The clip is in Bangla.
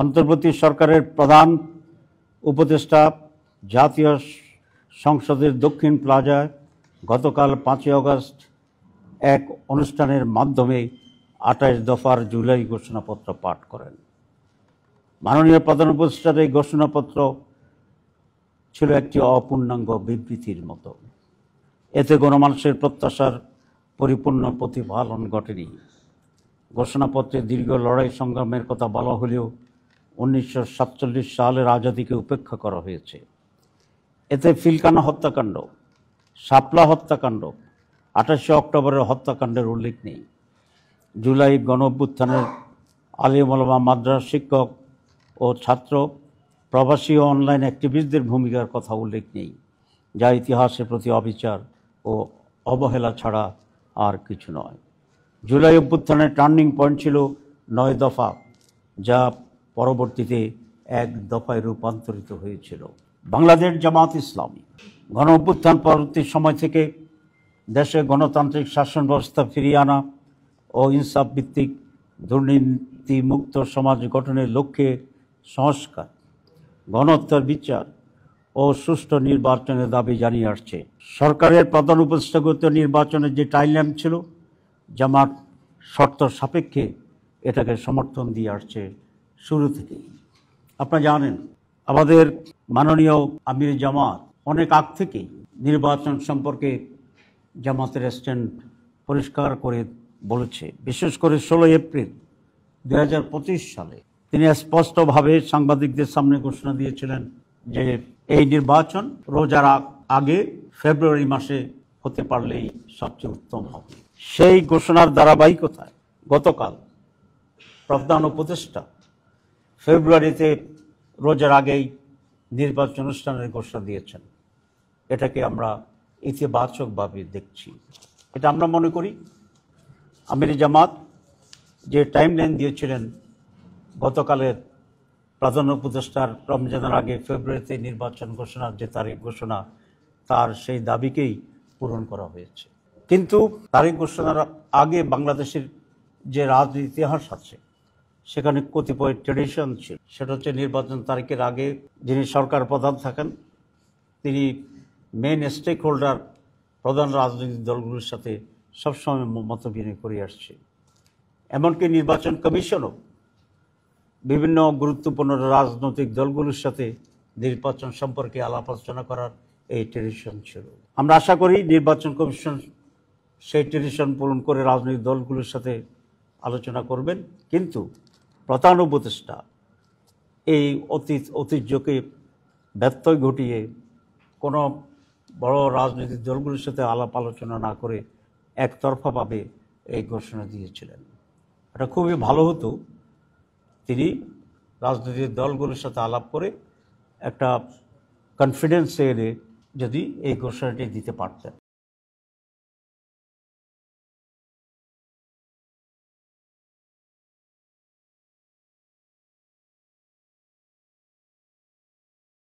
অন্তর্বর্তী সরকারের প্রধান উপদেষ্টা জাতীয় সংসদের দক্ষিণ প্লাজায় গতকাল 5ই আগস্ট এক অনুষ্ঠানের মাধ্যমে 28 দফার জুলাই ঘোষণাপত্র পাঠ করেন। মাননীয় প্রধান উপদেষ্টার এই ঘোষণাপত্র ছিল একটি অপূর্ণাঙ্গ বিবৃতির মতো। এতে গণমানুষের প্রত্যাশার পরিপূর্ণ প্রতিফলন ঘটেনি। ঘোষণাপত্রে দীর্ঘ লড়াই সংগ্রামের কথা বলা হলেও 1947 সালের আজাদিকে উপেক্ষা করা হয়েছে। এতে পিলখানা হত্যাকাণ্ড, শাপলা হত্যাকাণ্ড, 28 অক্টোবরের হত্যাকাণ্ডের উল্লেখ নেই। জুলাই গণঅভ্যুত্থানের আলেম ওলামা, মাদ্রাসা শিক্ষক ও ছাত্র, প্রবাসী ও অনলাইন অ্যাক্টিভিস্টদের ভূমিকার কথা উল্লেখ নেই, যা ইতিহাসের প্রতি অবিচার ও অবহেলা ছাড়া আর কিছু নয়। জুলাই অভ্যুত্থানের টার্নিং পয়েন্ট ছিল 9 দফা, যা পরবর্তীতে 1 দফায় রূপান্তরিত হয়েছিল। বাংলাদেশ জামাত ইসলামী গণ অভ্যুত্থান পরবর্তী সময় থেকে দেশে গণতান্ত্রিক শাসন ব্যবস্থা ফিরিয়ে আনা ও ইনসাফ ভিত্তিক দুর্নীতিমুক্ত সমাজ গঠনের লক্ষ্যে সংস্কার, গণহত্যার বিচার ও সুষ্ঠু নির্বাচনের দাবি জানিয়ে আসছে। সরকারের প্রধান উপদেষ্টাগত নির্বাচনের যে টাইমলাইন ছিল, জামাত শর্ত সাপেক্ষে এটাকে সমর্থন দিয়ে আসছে শুরু থেকেই। আপনারা জানেন, আমাদের মাননীয় আমির জামাত অনেক আগ থেকেই নির্বাচন সম্পর্কে জামাতের স্ট্যান্ড পরিষ্কার করে বলেছে। বিশেষ করে 16 এপ্রিল 2025 সালে তিনি স্পষ্টভাবে সাংবাদিকদের সামনে ঘোষণা দিয়েছিলেন যে এই নির্বাচন রোজার আগে ফেব্রুয়ারি মাসে হতে পারলেই সবচেয়ে উত্তম হবে। সেই ঘোষণার ধারাবাহিকতায় গতকাল প্রধান উপদেষ্টা ফেব্রুয়ারিতে রোজার আগেই নির্বাচন অনুষ্ঠানের ঘোষণা দিয়েছেন। এটাকে আমরা ইতিবাচকভাবে দেখছি। এটা আমরা মনে করি আমির জামাত যে টাইমলাইন দিয়েছিলেন গতকালের প্রধান উপদেষ্টার রমজানের আগে ফেব্রুয়ারিতে নির্বাচন ঘোষণার যে তারিখ ঘোষণা, তার সেই দাবিকেই পূরণ করা হয়েছে। কিন্তু তারিখ ঘোষণার আগে বাংলাদেশের যে রাজনীতি ইতিহাস আছে, সেখানে কতিপয় ট্রেডিশন ছিল। সেটা হচ্ছে নির্বাচন তারিখের আগে যিনি সরকার প্রধান থাকেন, তিনি মেইন স্টেক হোল্ডার প্রধান রাজনৈতিক দলগুলোর সাথে সবসময় মত বিনিময় করে আসছে। এমনকি নির্বাচন কমিশনও বিভিন্ন গুরুত্বপূর্ণ রাজনৈতিক দলগুলোর সাথে নির্বাচন সম্পর্কে আলাপ আলোচনা করার এই ট্রেডিশন ছিল। আমরা আশা করি নির্বাচন কমিশন সেই ট্রেডিশন পূরণ করে রাজনৈতিক দলগুলোর সাথে আলোচনা করবেন। কিন্তু প্রধান উপদেষ্টা এই ঐতিহ্যকে ব্যত্যয় ঘটিয়ে কোনো বড় রাজনৈতিক দলগুলোর সাথে আলাপ আলোচনা না করে একতরফাভাবে এই ঘোষণা দিয়েছিলেন। এটা খুবই ভালো হতো তিনি রাজনৈতিক দলগুলোর সাথে আলাপ করে একটা কনফিডেন্স এনে যদি এই ঘোষণাটি দিতে পারতেন।